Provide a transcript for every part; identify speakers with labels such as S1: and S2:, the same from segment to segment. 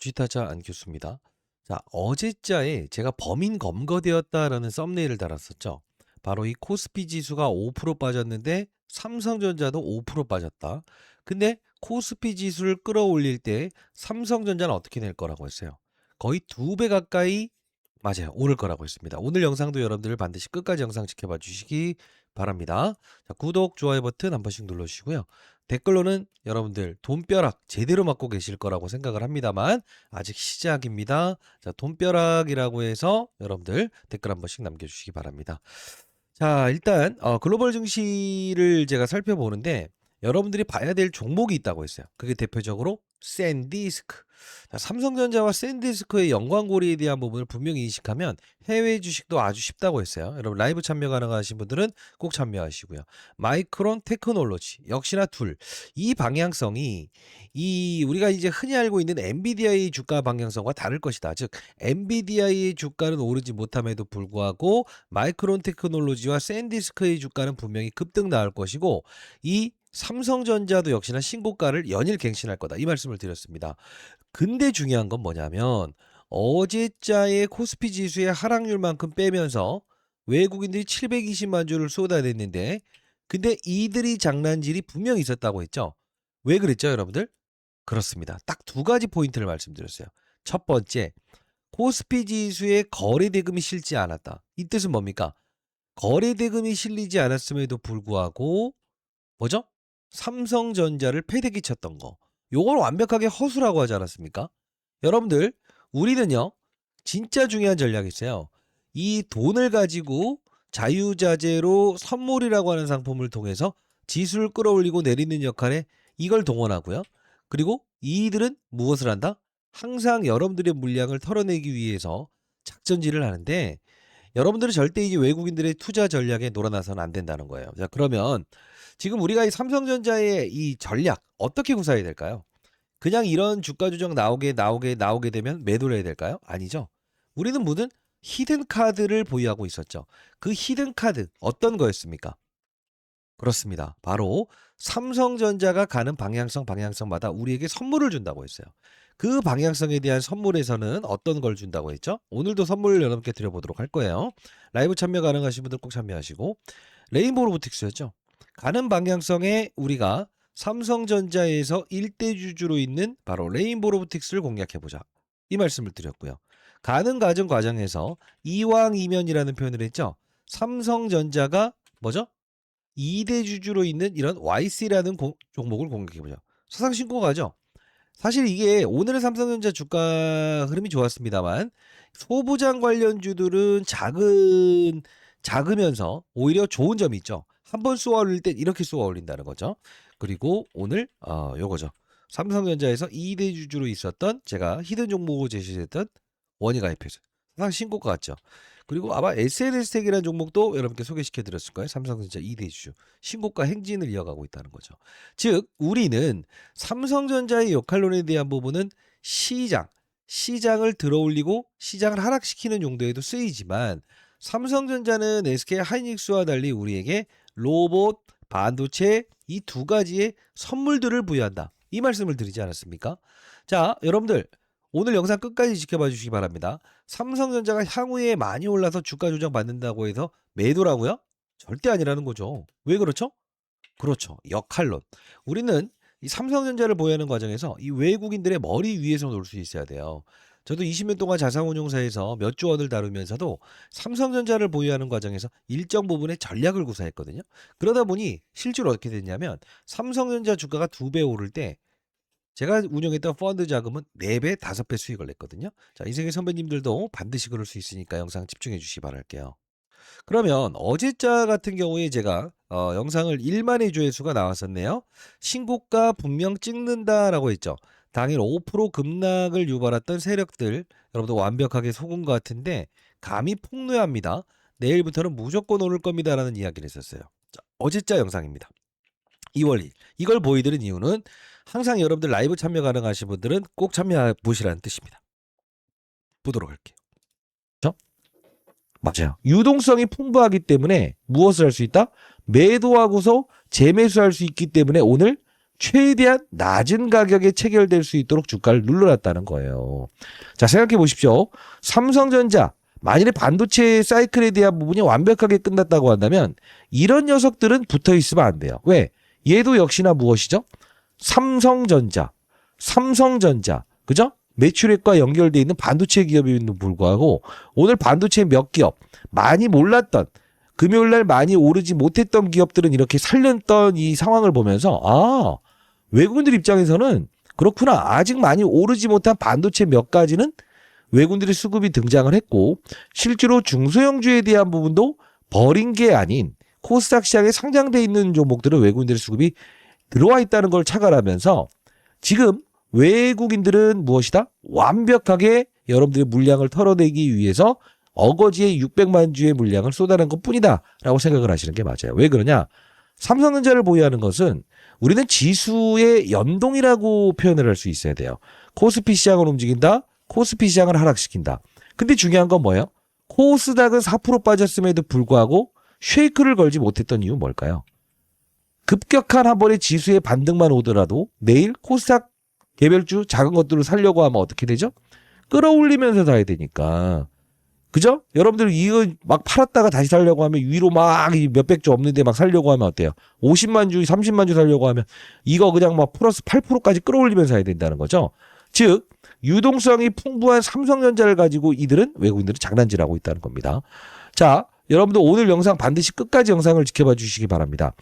S1: 주식타자 안교수입니다. 자, 어제자에 제가 범인 검거되었다라는 썸네일을 달았었죠. 바로 이 코스피 지수가 5% 빠졌는데 삼성전자도 5% 빠졌다. 근데 코스피 지수를 끌어올릴 때 삼성전자는 어떻게 될 거라고 했어요? 거의 2배 가까이 맞아요. 오를 거라고 했습니다. 오늘 영상도 여러분들 반드시 끝까지 영상 지켜봐 주시기 바랍니다. 자, 구독, 좋아요 버튼 한 번씩 눌러주시고요. 댓글로는 여러분들 돈벼락 제대로 맞고 계실 거라고 생각을 합니다만 아직 시작입니다. 자, 돈벼락이라고 해서 여러분들 댓글 한 번씩 남겨주시기 바랍니다. 자, 일단 글로벌 증시를 제가 살펴보는데 여러분들이 봐야 될 종목이 있다고 했어요. 그게 대표적으로 샌디스크. 자, 삼성전자와 샌디스크의 연관고리에 대한 부분을 분명히 인식하면 해외 주식도 아주 쉽다고 했어요. 여러분 라이브 참여 가능하신 분들은 꼭 참여하시고요. 마이크론 테크놀로지 역시나 둘. 이 방향성이 이 우리가 이제 흔히 알고 있는 엔비디아의 주가 방향성과 다를 것이다. 즉 엔비디아의 주가는 오르지 못함에도 불구하고 마이크론 테크놀로지와 샌디스크의 주가는 분명히 급등 나올 것이고 이 삼성전자도 역시나 신고가를 연일 갱신할 거다. 이 말씀을 드렸습니다. 근데 중요한 건 뭐냐면 어제자의 코스피 지수의 하락률만큼 빼면서 외국인들이 720만 주를 쏟아냈는데 근데 이들이 장난질이 분명히 있었다고 했죠. 왜 그랬죠, 여러분들? 그렇습니다. 딱 두 가지 포인트를 말씀드렸어요. 첫 번째, 코스피 지수에 거래 대금이 실지 않았다. 이 뜻은 뭡니까? 거래 대금이 실리지 않았음에도 불구하고 뭐죠? 삼성전자를 패대기 쳤던 거. 요걸 완벽하게 허수라고 하지 않았습니까? 여러분들, 우리는요, 진짜 중요한 전략이 있어요. 이 돈을 가지고 자유자재로 선물이라고 하는 상품을 통해서 지수를 끌어올리고 내리는 역할에 이걸 동원하고요. 그리고 이들은 무엇을 한다? 항상 여러분들의 물량을 털어내기 위해서 작전질을 하는데 여러분들은 절대 이제 외국인들의 투자 전략에 놀아나서는 안 된다는 거예요. 자, 그러면 지금 우리가 이 삼성전자의 이 전략 어떻게 구사해야 될까요? 그냥 이런 주가 조정 나오게 되면 매도를 해야 될까요? 아니죠. 우리는 모든 히든 카드를 보유하고 있었죠. 그 히든 카드 어떤 거였습니까? 그렇습니다. 바로 삼성전자가 가는 방향성마다 우리에게 선물을 준다고 했어요. 그 방향성에 대한 선물에서는 어떤 걸 준다고 했죠? 오늘도 선물을 여러분께 드려보도록 할 거예요. 라이브 참여 가능하신 분들 꼭 참여하시고 레인보우 로보틱스였죠. 가는 방향성에 우리가 삼성전자에서 일대주주로 있는 바로 레인보우 로보틱스를 공략해보자. 이 말씀을 드렸고요. 가는 과정에서 이왕이면이라는 표현을 했죠. 삼성전자가 뭐죠? 2대 주주로 있는 이런 YC라는 종목을 공략해보죠. 사상 신고가죠. 사실 이게 오늘은 삼성전자 주가 흐름이 좋았습니다만 소부장 관련주들은 작으면서 오히려 좋은 점이 있죠. 한 번 쏘아 올릴 때 이렇게 쏘아 올린다는 거죠. 그리고 오늘 요거죠. 삼성전자에서 2대 주주로 있었던 제가 히든 종목으로 제시했던 원희가 IPS 사상 신고가 같죠. 그리고 아마 SNS텍이라는 종목도 여러분께 소개시켜 드렸을 거예요. 삼성전자 2대 주주 신고가 행진을 이어가고 있다는 거죠. 즉 우리는 삼성전자의 역할론에 대한 부분은 시장을 들어올리고 시장을 하락시키는 용도에도 쓰이지만 삼성전자는 SK 하이닉스와 달리 우리에게 로봇, 반도체 이 두 가지의 선물들을 부여한다. 이 말씀을 드리지 않았습니까? 자, 여러분들 오늘 영상 끝까지 지켜봐 주시기 바랍니다. 삼성전자가 향후에 많이 올라서 주가 조정 받는다고 해서 매도라고요? 절대 아니라는 거죠. 왜 그렇죠? 그렇죠. 역할론. 우리는 이 삼성전자를 보유하는 과정에서 이 외국인들의 머리 위에서 놀 수 있어야 돼요. 저도 20년 동안 자산운용사에서 몇 조 원을 다루면서도 삼성전자를 보유하는 과정에서 일정 부분의 전략을 구사했거든요. 그러다 보니 실제로 어떻게 됐냐면 삼성전자 주가가 2배 오를 때 제가 운영했던 펀드 자금은 4배, 5배 수익을 냈거든요. 자, 인생의 선배님들도 반드시 그럴 수 있으니까 영상 집중해 주시기 바랄게요. 그러면 어제자 같은 경우에 제가 영상을 1만의 조회수가 나왔었네요. 신고가 분명 찍는다라고 했죠. 당일 5% 급락을 유발했던 세력들 여러분들 완벽하게 속은 것 같은데 감히 폭로합니다. 내일부터는 무조건 오를 겁니다라는 이야기를 했었어요. 자, 어제자 영상입니다. 2월 1일. 이걸 보여드린 이유는 항상 여러분들 라이브 참여 가능하신 분들은 꼭 참여해 보시라는 뜻입니다. 보도록 할게요. 그렇죠? 맞아요. 유동성이 풍부하기 때문에 무엇을 할 수 있다? 매도하고서 재매수할 수 있기 때문에 오늘 최대한 낮은 가격에 체결될 수 있도록 주가를 눌러놨다는 거예요. 자, 생각해 보십시오. 삼성전자, 만일에 반도체 사이클에 대한 부분이 완벽하게 끝났다고 한다면 이런 녀석들은 붙어 있으면 안 돼요. 왜? 얘도 역시나 무엇이죠? 삼성전자, 그죠? 매출액과 연결되어 있는 반도체 기업임에도 불구하고 오늘 반도체 몇 기업, 많이 몰랐던, 금요일날 많이 오르지 못했던 기업들은 이렇게 살렸던 이 상황을 보면서 외국인들 입장에서는 그렇구나. 아직 많이 오르지 못한 반도체 몇 가지는 외국인들의 수급이 등장을 했고 실제로 중소형주에 대한 부분도 버린 게 아닌 코스닥 시장에 상장돼 있는 종목들은 외국인들의 수급이 들어와 있다는 걸 착안하면서 지금 외국인들은 무엇이다? 완벽하게 여러분들의 물량을 털어내기 위해서 어거지의 600만 주의 물량을 쏟아낸 것뿐이다 라고 생각을 하시는 게 맞아요. 왜 그러냐? 삼성전자를 보유하는 것은 우리는 지수의 연동이라고 표현을 할 수 있어야 돼요. 코스피 시장을 움직인다. 코스피 시장을 하락시킨다. 근데 중요한 건 뭐예요? 코스닥은 4% 빠졌음에도 불구하고 쉐이크를 걸지 못했던 이유는 뭘까요? 급격한 한 번의 지수의 반등만 오더라도 내일 코스닥 개별주 작은 것들을 살려고 하면 어떻게 되죠? 끌어올리면서 사야 되니까. 그죠? 여러분들 이거 막 팔았다가 다시 살려고 하면 위로 막 몇백 주 없는데 막 살려고 하면 어때요? 50만 주, 30만 주 살려고 하면 이거 그냥 막 플러스 8%까지 끌어올리면서 사야 된다는 거죠. 즉 유동성이 풍부한 삼성전자를 가지고 이들은 외국인들은 장난질하고 있다는 겁니다. 자, 여러분들 오늘 영상 반드시 끝까지 영상을 지켜봐 주시기 바랍니다.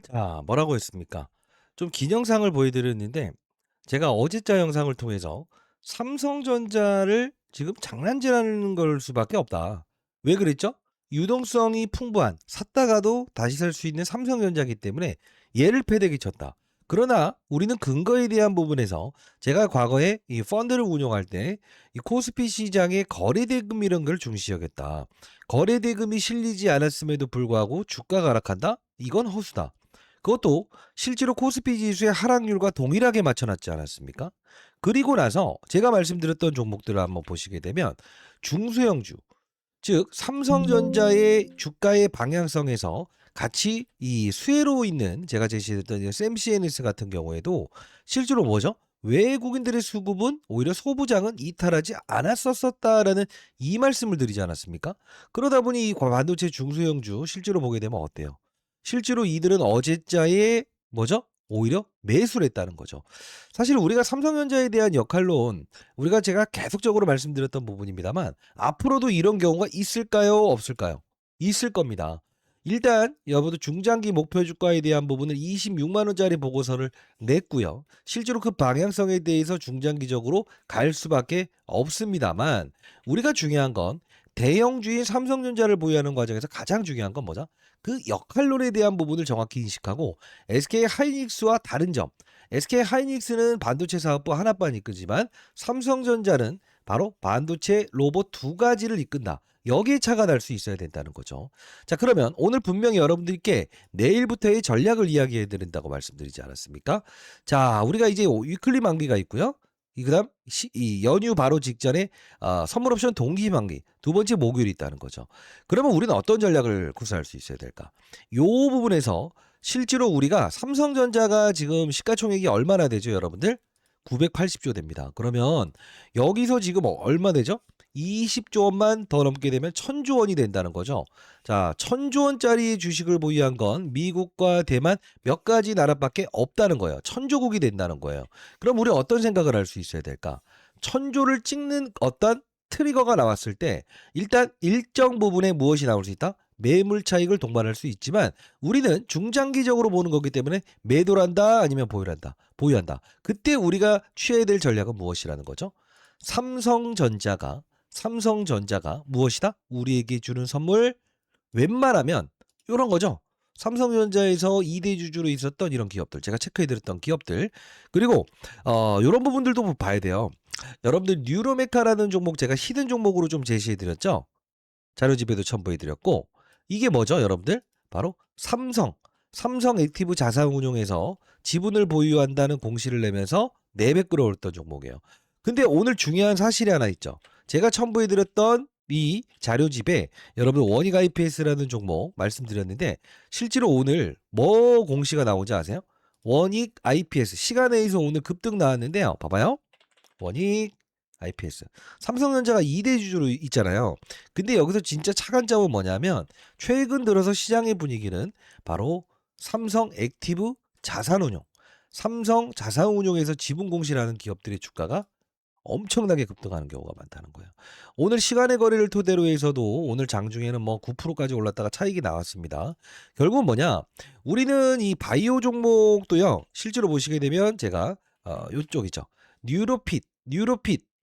S1: 자, 뭐라고 했습니까? 좀 긴 영상을 보여드렸는데 제가 어제자 영상을 통해서 삼성전자를 지금 장난질하는 걸 수밖에 없다. 왜 그랬죠? 유동성이 풍부한 샀다가도 다시 살 수 있는 삼성전자이기 때문에 얘를 패대기 쳤다. 그러나 우리는 근거에 대한 부분에서 제가 과거에 이 펀드를 운용할 때 이 코스피 시장의 거래대금 이런 걸 중시 여겼다. 거래대금이 실리지 않았음에도 불구하고 주가가 하락한다? 이건 허수다. 그것도 실제로 코스피 지수의 하락률과 동일하게 맞춰놨지 않았습니까? 그리고 나서 제가 말씀드렸던 종목들을 한번 보시게 되면 중소형주, 즉 삼성전자의 주가의 방향성에서 같이 이 수혜로 있는 제가 제시했던 샘CNS 같은 경우에도 실제로 뭐죠? 외국인들의 수급은 오히려 소부장은 이탈하지 않았었다라는 이 말씀을 드리지 않았습니까? 그러다 보니 이 반도체 중소형주 실제로 보게 되면 어때요? 실제로 이들은 어제자에 뭐죠? 오히려 매수를 했다는 거죠. 사실 우리가 삼성전자에 대한 역할론 우리가 제가 계속적으로 말씀드렸던 부분입니다만 앞으로도 이런 경우가 있을까요? 없을까요? 있을 겁니다. 일단 여러분들 중장기 목표 주가에 대한 부분을 26만 원짜리 보고서를 냈고요. 실제로 그 방향성에 대해서 중장기적으로 갈 수밖에 없습니다만 우리가 중요한 건 대형주인 삼성전자를 보유하는 과정에서 가장 중요한 건 뭐죠? 그 역할론에 대한 부분을 정확히 인식하고 SK 하이닉스와 다른 점. SK 하이닉스는 반도체 사업부 하나만 이끄지만 삼성전자는 바로 반도체 로봇 두 가지를 이끈다. 여기에 차가 날 수 있어야 된다는 거죠. 자, 그러면 오늘 분명히 여러분들께 내일부터의 전략을 이야기해 드린다고 말씀드리지 않았습니까? 자, 우리가 이제 위클리 만기가 있고요. 그다음 이 연휴 바로 직전에 선물 옵션 동기 만기 두 번째 목요일이 있다는 거죠. 그러면 우리는 어떤 전략을 구사할 수 있어야 될까? 요 부분에서 실제로 우리가 삼성전자가 지금 시가총액이 얼마나 되죠, 여러분들? 980조 됩니다. 그러면 여기서 지금 얼마 되죠? 20조 원만 더 넘게 되면 1000조 원이 된다는 거죠. 자, 1000조 원짜리 주식을 보유한 건 미국과 대만 몇 가지 나라밖에 없다는 거예요. 1000조국이 된다는 거예요. 그럼 우리 어떤 생각을 할 수 있어야 될까? 1000조를 찍는 어떤 트리거가 나왔을 때 일단 일정 부분에 무엇이 나올 수 있다? 매물 차익을 동반할 수 있지만 우리는 중장기적으로 보는 거기 때문에 매도를 한다 아니면 보유를 한다. 보유한다. 그때 우리가 취해야 될 전략은 무엇이라는 거죠? 삼성전자가 무엇이다? 우리에게 주는 선물 웬만하면 이런 거죠. 삼성전자에서 2대 주주로 있었던 이런 기업들 제가 체크해드렸던 기업들 그리고 이런 부분들도 봐야 돼요. 여러분들 뉴로메카라는 종목 제가 히든 종목으로 좀 제시해드렸죠. 자료집에도 첨부해드렸고 이게 뭐죠 여러분들? 바로 삼성 액티브 자산운용에서 지분을 보유한다는 공시를 내면서 4배 끌어올렸던 종목이에요. 근데 오늘 중요한 사실이 하나 있죠. 제가 첨부해드렸던 이 자료집에 여러분 원익IPS라는 종목 말씀드렸는데 실제로 오늘 뭐 공시가 나오지 아세요? 원익 IPS 시간에서 오늘 급등 나왔는데요. 봐봐요. 원익 IPS. 삼성전자가 2대 주주로 있잖아요. 근데 여기서 진짜 차관점은 뭐냐면 최근 들어서 시장의 분위기는 바로 삼성 액티브 자산운용, 삼성 자산운용에서 지분 공시라는 기업들의 주가가 엄청나게 급등하는 경우가 많다는 거예요. 오늘 시간의 거래를 토대로 해서도 오늘 장중에는 뭐 9%까지 올랐다가 차익이 나왔습니다. 결국은 뭐냐? 우리는 이 바이오 종목도요. 실제로 보시게 되면 제가 요쪽이죠.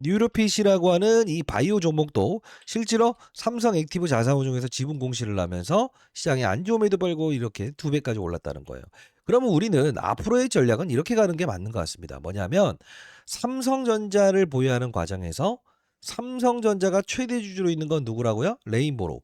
S1: 뉴로핏이라고 하는 이 바이오 종목도 실제로 삼성 액티브 자산운용에서 지분 공시를 하면서 시장에 안 좋음에도 불구하고 이렇게 2배까지 올랐다는 거예요. 그러면 우리는 앞으로의 전략은 이렇게 가는 게 맞는 것 같습니다. 뭐냐면 삼성전자를 보유하는 과정에서 삼성전자가 최대 주주로 있는 건 누구라고요? 레인보로,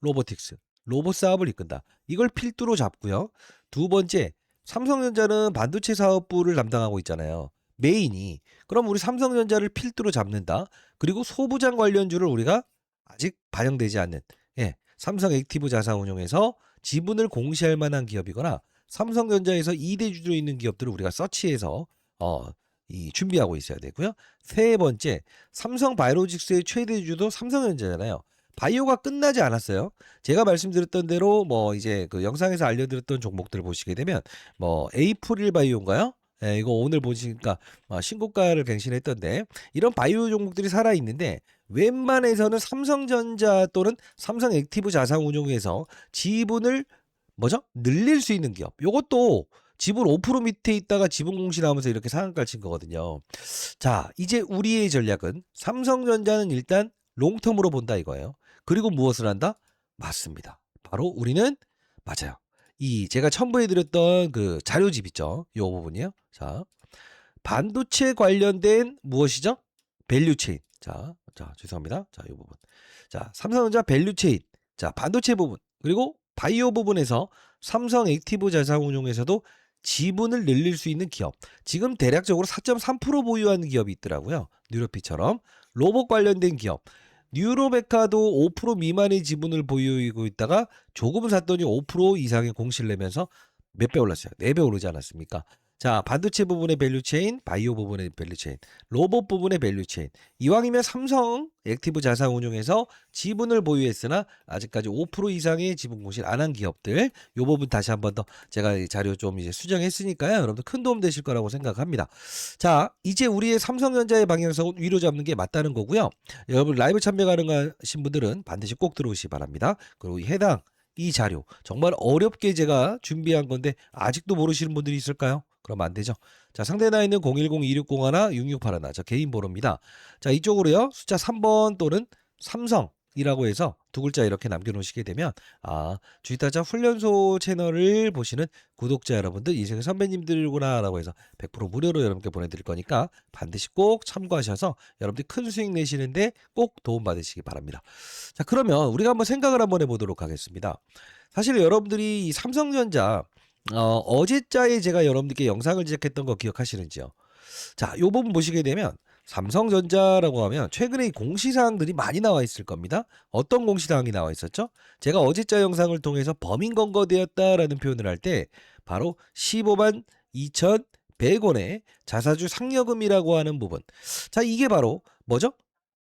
S1: 로보틱스, 로봇 사업을 이끈다. 이걸 필두로 잡고요. 두 번째, 삼성전자는 반도체 사업부를 담당하고 있잖아요. 메인이. 그럼 우리 삼성전자를 필두로 잡는다. 그리고 소부장 관련주를 우리가 아직 반영되지 않는 삼성 액티브 자산운용에서 지분을 공시할 만한 기업이거나 삼성전자에서 2대 주주로 있는 기업들을 우리가 서치해서 준비하고 있어야 되고요. 세 번째, 삼성 바이오로직스의 최대 주주도 삼성전자잖아요. 바이오가 끝나지 않았어요. 제가 말씀드렸던 대로 뭐 이제 그 영상에서 알려드렸던 종목들을 보시게 되면 뭐 에이프릴 바이오인가요? 예, 이거 오늘 보시니까 신고가를 갱신했던데 이런 바이오 종목들이 살아 있는데 웬만해서는 삼성전자 또는 삼성 액티브 자산운용에서 지분을 늘릴 수 있는 기업. 요것도 지분 5% 밑에 있다가 지분 공시 나오면서 이렇게 상한가를 친 거거든요. 자, 이제 우리의 전략은 삼성전자는 일단 롱텀으로 본다 이거예요. 그리고 무엇을 한다? 맞습니다. 바로 우리는 맞아요. 이 제가 첨부해드렸던 그 자료집 있죠. 요 부분이요. 자, 반도체 관련된 무엇이죠? 밸류체인. 자, 죄송합니다. 자, 이 부분. 자, 삼성전자 밸류체인. 자, 반도체 부분. 그리고 바이오 부분에서 삼성 액티브 자산운용에서도 지분을 늘릴 수 있는 기업. 지금 대략적으로 4.3% 보유하는 기업이 있더라고요. 뉴로피처럼. 로봇 관련된 기업. 뉴로베카도 5% 미만의 지분을 보유하고 있다가 조금 샀더니 5% 이상의 공시를 내면서 몇 배 올랐어요? 4배 오르지 않았습니까? 자, 반도체 부분의 밸류체인, 바이오 부분의 밸류체인, 로봇 부분의 밸류체인. 이왕이면 삼성 액티브 자산운용에서 지분을 보유했으나 아직까지 5% 이상의 지분 공시를 안 한 기업들. 요 부분 다시 한번 더 제가 이 자료 좀 이제 수정했으니까요. 여러분들 큰 도움 되실 거라고 생각합니다. 자, 이제 우리의 삼성전자의 방향성은 위로 잡는 게 맞다는 거고요. 여러분 라이브 참여 가능하신 분들은 반드시 꼭 들어오시기 바랍니다. 그리고 해당 이 자료 정말 어렵게 제가 준비한 건데 아직도 모르시는 분들이 있을까요? 그러면 안 되죠. 자, 상대 나이는 010-2601-6681. 저 개인 번호입니다. 자, 이쪽으로요. 숫자 3번 또는 삼성이라고 해서 두 글자 이렇게 남겨놓으시게 되면 주식타자 훈련소 채널을 보시는 구독자 여러분들 인생의 선배님들구나라고 해서 100% 무료로 여러분께 보내드릴 거니까 반드시 꼭 참고하셔서 여러분들이 큰 수익 내시는데 꼭 도움받으시기 바랍니다. 자, 그러면 우리가 한번 생각을 한번 해보도록 하겠습니다. 사실 여러분들이 이 삼성전자 어제자에 제가 여러분들께 영상을 제작했던 거 기억하시는지요? 자, 요 부분 보시게 되면 삼성전자라고 하면 최근에 이 공시사항들이 많이 나와 있을 겁니다. 어떤 공시사항이 나와 있었죠? 제가 어제자 영상을 통해서 범인 검거되었다라는 표현을 할 때 바로 15만 2,100원의 자사주 상여금이라고 하는 부분. 자, 이게 바로 뭐죠?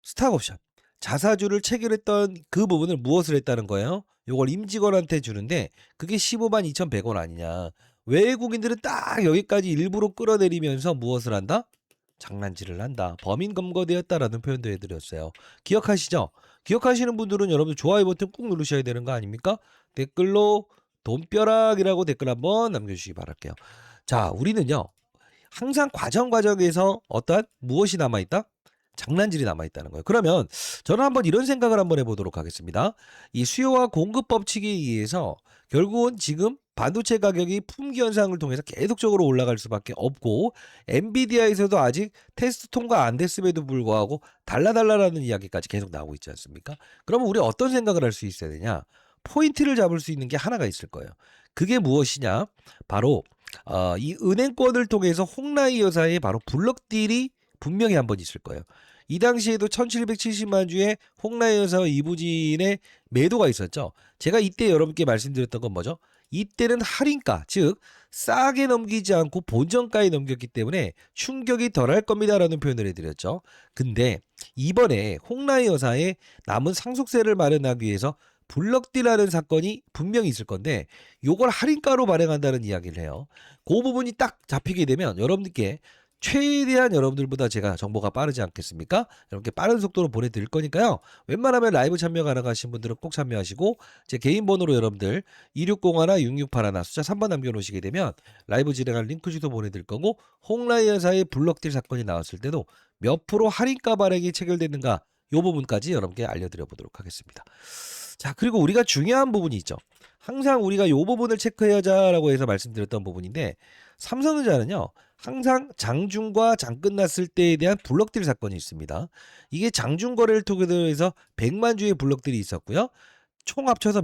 S1: 스탁옵션. 자사주를 체결했던 그 부분을 무엇을 했다는 거예요? 요걸 임직원한테 주는데 그게 15만 2,100원 아니냐. 외국인들은 딱 여기까지 일부러 끌어내리면서 무엇을 한다? 장난질을 한다. 범인 검거되었다라는 표현도 해드렸어요. 기억하시죠? 기억하시는 분들은 여러분 좋아요 버튼 꾹 누르셔야 되는 거 아닙니까? 댓글로 돈벼락이라고 댓글 한번 남겨주시기 바랄게요. 자, 우리는요. 항상 과정에서 어떠한 무엇이 남아있다? 장난질이 남아있다는 거예요. 그러면 저는 한번 이런 생각을 한번 해보도록 하겠습니다. 이 수요와 공급 법칙에 의해서 결국은 지금 반도체 가격이 품귀 현상을 통해서 계속적으로 올라갈 수밖에 없고 엔비디아에서도 아직 테스트 통과 안 됐음에도 불구하고 달라라는 이야기까지 계속 나오고 있지 않습니까? 그러면 우리 어떤 생각을 할 수 있어야 되냐? 포인트를 잡을 수 있는 게 하나가 있을 거예요. 그게 무엇이냐? 바로 이 은행권을 통해서 홍라이 여사의 바로 블럭딜이 분명히 한번 있을 거예요. 이 당시에도 1770만 주의 홍라이 여사와 이부진의 매도가 있었죠. 제가 이때 여러분께 말씀드렸던 건 뭐죠? 이때는 할인가, 즉 싸게 넘기지 않고 본전가에 넘겼기 때문에 충격이 덜할 겁니다라는 표현을 해드렸죠. 근데 이번에 홍라이 여사의 남은 상속세를 마련하기 위해서 블럭딜하는 사건이 분명히 있을 건데 요걸 할인가로 발행한다는 이야기를 해요. 그 부분이 딱 잡히게 되면 여러분들께 최대한 여러분들보다 제가 정보가 빠르지 않겠습니까? 이렇게 빠른 속도로 보내드릴 거니까요. 웬만하면 라이브 참여 가능하신 분들은 꼭 참여하시고 제 개인 번호로 여러분들 2601, 6681 숫자 3번 남겨놓으시게 되면 라이브 진행할 링크 주소 보내드릴 거고 홍라이 여사의 블럭딜 사건이 나왔을 때도 몇 프로 할인가 발행이 체결됐는가 요 부분까지 여러분께 알려드려 보도록 하겠습니다. 자, 그리고 우리가 중요한 부분이 있죠. 항상 우리가 이 부분을 체크해야자라고 해서 말씀드렸던 부분인데 삼성전자는요. 항상 장중과 장 끝났을 때에 대한 블럭딜 사건이 있습니다. 이게 장중 거래를 통해서 100만 주의 블럭딜이 있었고요. 총 합쳐서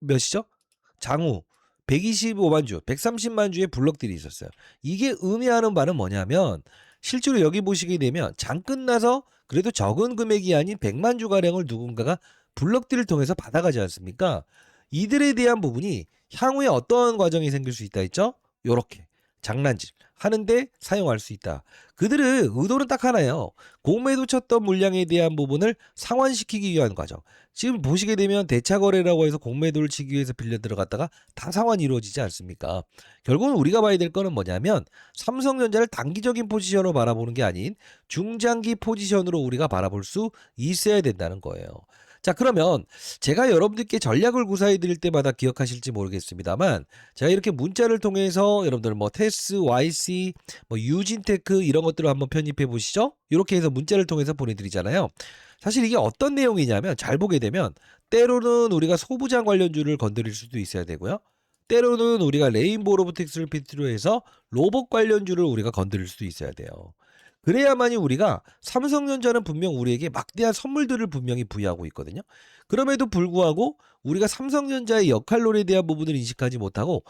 S1: 몇이죠? 장후 125만 주, 130만 주의 블럭딜이 있었어요. 이게 의미하는 바는 뭐냐면 실제로 여기 보시게 되면 장 끝나서 그래도 적은 금액이 아닌 100만 주 가량을 누군가가 블럭딜을 통해서 받아가지 않습니까? 이들에 대한 부분이 향후에 어떤 과정이 생길 수 있다 했죠? 요렇게 장난질 하는데 사용할 수 있다. 그들은 의도는 딱 하나예요. 공매도 쳤던 물량에 대한 부분을 상환시키기 위한 과정. 지금 보시게 되면 대차거래라고 해서 공매도를 치기 위해서 빌려 들어갔다가 다 상환이 이루어지지 않습니까? 결국은 우리가 봐야 될 거는 뭐냐면 삼성전자를 단기적인 포지션으로 바라보는 게 아닌 중장기 포지션으로 우리가 바라볼 수 있어야 된다는 거예요. 자, 그러면 제가 여러분들께 전략을 구사해 드릴 때마다 기억하실지 모르겠습니다만 제가 이렇게 문자를 통해서 여러분들 뭐 테스, YC, 뭐 유진테크 이런 것들을 한번 편입해 보시죠. 이렇게 해서 문자를 통해서 보내드리잖아요. 사실 이게 어떤 내용이냐면 잘 보게 되면 때로는 우리가 소부장 관련주를 건드릴 수도 있어야 되고요. 때로는 우리가 레인보우 로보틱스를 필두로 해서 로봇 관련주를 우리가 건드릴 수도 있어야 돼요. 그래야만이 우리가 삼성전자는 분명 우리에게 막대한 선물들을 분명히 부여하고 있거든요. 그럼에도 불구하고 우리가 삼성전자의 역할론에 대한 부분을 인식하지 못하고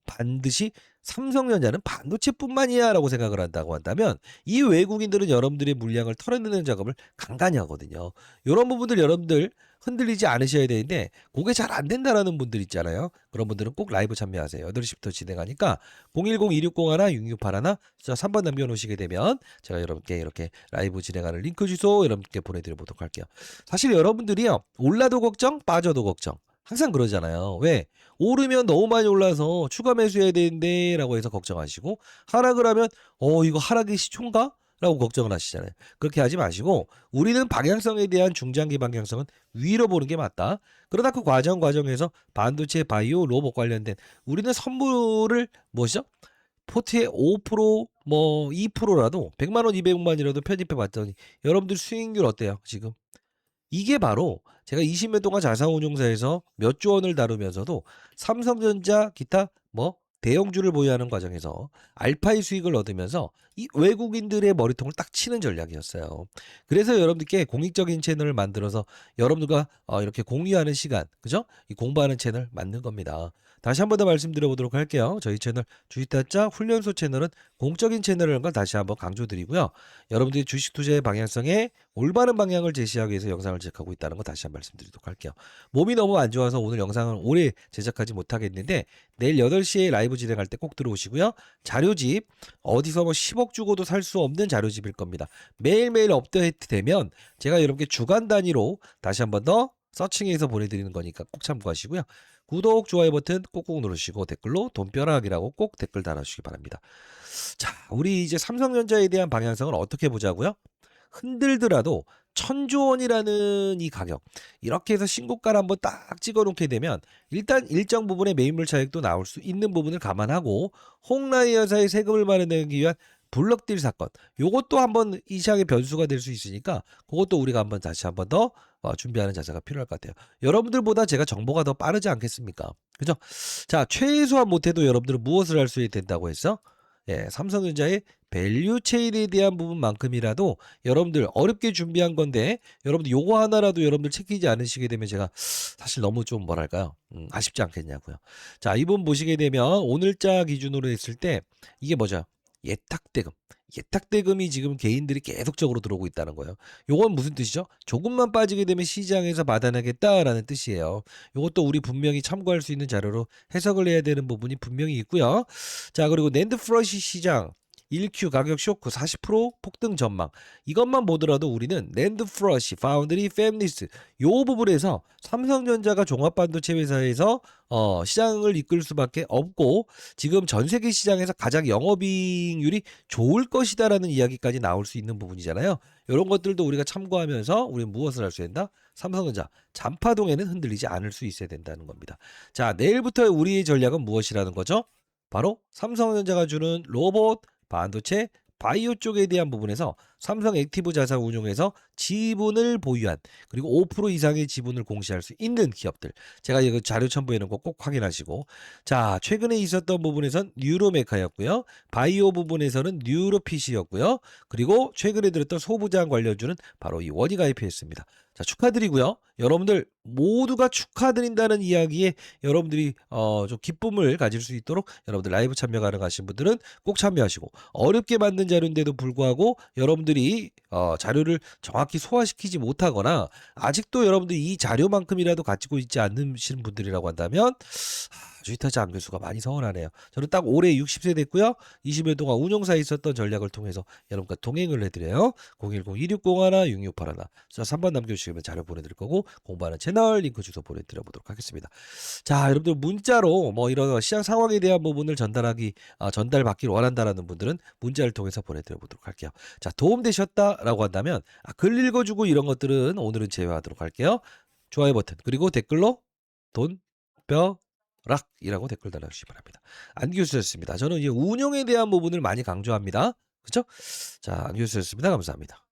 S1: 반드시 삼성전자는 반도체뿐만이야 라고 생각을 한다고 한다면 이 외국인들은 여러분들의 물량을 털어내는 작업을 간간히 하거든요. 이런 부분들 여러분들 흔들리지 않으셔야 되는데 그게 잘 안 된다라는 분들 있잖아요. 그런 분들은 꼭 라이브 참여하세요. 8시부터 진행하니까 010-2601-6681 숫자 3번 남겨놓으시게 되면 제가 여러분께 이렇게 라이브 진행하는 링크 주소 여러분께 보내드리도록 할게요. 사실 여러분들이요. 올라도 걱정 빠져도 걱정 항상 그러잖아요. 왜? 오르면 너무 많이 올라서 추가 매수해야 되는데 라고 해서 걱정하시고 하락을 하면 이거 하락의 시초인가? 라고 걱정을 하시잖아요. 그렇게 하지 마시고 우리는 방향성에 대한 중장기 방향성은 위로 보는 게 맞다. 그러다 그 과정에서 반도체, 바이오, 로봇 관련된 우리는 선물을 뭐죠? 포트에 5%뭐 2%라도 100만 원, 200만이라도 편입해 봤더니 여러분들 수익률 어때요? 지금 이게 바로 제가 20년 동안 자산운용사에서 몇 조 원을 다루면서도 삼성전자 기타 뭐 대형주를 보유하는 과정에서 알파의 수익을 얻으면서 이 외국인들의 머리통을 딱 치는 전략이었어요. 그래서 여러분들께 공익적인 채널을 만들어서 여러분들과 이렇게 공유하는 시간, 그죠? 이 공부하는 채널 만든 겁니다. 다시 한 번 더 말씀드려보도록 할게요. 저희 채널 주식타짜 훈련소 채널은 공적인 채널이라는 걸 다시 한번 강조드리고요. 여러분들이 주식 투자의 방향성에 올바른 방향을 제시하기 위해서 영상을 제작하고 있다는 거 다시 한번 말씀드리도록 할게요. 몸이 너무 안 좋아서 오늘 영상을 오래 제작하지 못하겠는데 내일 8시에 라이브 진행할 때 꼭 들어오시고요. 자료집 어디서 뭐 10억 주고도 살 수 없는 자료집일 겁니다. 매일매일 업데이트 되면 제가 여러분께 주간 단위로 다시 한번 더 서칭해서 보내드리는 거니까 꼭 참고하시고요. 구독, 좋아요 버튼 꼭꼭 누르시고 댓글로 돈벼락이라고 꼭 댓글 달아주시기 바랍니다. 자, 우리 이제 삼성전자에 대한 방향성을 어떻게 보자고요? 흔들더라도 1000조 원이라는 이 가격 이렇게 해서 신고가를 한번 딱 찍어놓게 되면 일단 일정 부분의 매입물 차익도 나올 수 있는 부분을 감안하고 홍라이 여사의 세금을 마련하기 위한 블럭딜 사건 요것도 한번 이 시장의 변수가 될 수 있으니까 그것도 우리가 한번 다시 한번 더 준비하는 자세가 필요할 것 같아요. 여러분들보다 제가 정보가 더 빠르지 않겠습니까? 그죠? 자, 최소한 못해도 여러분들은 무엇을 할 수 된다고 했어? 예, 삼성전자의 밸류 체인에 대한 부분만큼이라도 여러분들 어렵게 준비한 건데 여러분들 요거 하나라도 여러분들 챙기지 않으시게 되면 제가 사실 너무 좀 뭐랄까요? 아쉽지 않겠냐고요. 자, 이분 보시게 되면 오늘자 기준으로 했을 때 이게 뭐죠? 예탁대금. 예탁대금이 지금 개인들이 계속적으로 들어오고 있다는 거예요. 요건 무슨 뜻이죠? 조금만 빠지게 되면 시장에서 받아내겠다라는 뜻이에요. 요것도 우리 분명히 참고할 수 있는 자료로 해석을 해야 되는 부분이 분명히 있고요. 자, 그리고 낸드 플러시 시장 1Q 가격 쇼크 40% 폭등 전망. 이것만 보더라도 우리는 낸드 플러시, 파운드리, 팹리스 요 부분에서 삼성전자가 종합반도체 회사에서 시장을 이끌 수밖에 없고 지금 전 세계 시장에서 가장 영업이익률이 좋을 것이다라는 이야기까지 나올 수 있는 부분이잖아요. 이런 것들도 우리가 참고하면서 우리는 무엇을 할 수 있다? 삼성전자 잔파동에는 흔들리지 않을 수 있어야 된다는 겁니다. 자, 내일부터 우리의 전략은 무엇이라는 거죠? 바로 삼성전자가 주는 로봇, 반도체, 바이오 쪽에 대한 부분에서 삼성 액티브 자산 운용에서 지분을 보유한 그리고 5% 이상의 지분을 공시할 수 있는 기업들. 제가 이거 자료 첨부해 놓은 거 꼭 확인하시고. 자, 최근에 있었던 부분에선 뉴로메카였고요. 바이오 부분에서는 뉴로피시였고요. 그리고 최근에 들었던 소부장 관련주는 바로 이 원익 IPS입니다. 자, 축하드리고요. 여러분들 모두가 축하드린다는 이야기에 여러분들이 좀 기쁨을 가질 수 있도록 여러분들 라이브 참여 가능하신 분들은 꼭 참여하시고 어렵게 만든 자료인데도 불구하고 여러분들이 자료를 정확히 소화시키지 못하거나 아직도 여러분들이 이 자료만큼이라도 가지고 있지 않으신 분들이라고 한다면 주식타자 안교수가 많이 서운하네요. 저는 딱 올해 60세 됐고요. 20년 동안 운용사에 있었던 전략을 통해서 여러분과 동행을 해드려요. 010-2601-6681. 자, 3번 남겨주시면 자료 보내드릴 거고 공부하는 채널 링크 주소 보내드려 보도록 하겠습니다. 자, 여러분들 문자로 뭐 이런 시장 상황에 대한 부분을 전달받기를 원한다라는 분들은 문자를 통해서 보내드려 보도록 할게요. 자, 도움되셨다라고 한다면 글 읽어주고 이런 것들은 오늘은 제외하도록 할게요. 좋아요 버튼 그리고 댓글로 돈, 뼈, 락이라고 댓글 달아주시기 바랍니다. 안교수였습니다. 저는 이 운영에 대한 부분을 많이 강조합니다. 그렇죠? 자, 안교수였습니다. 감사합니다.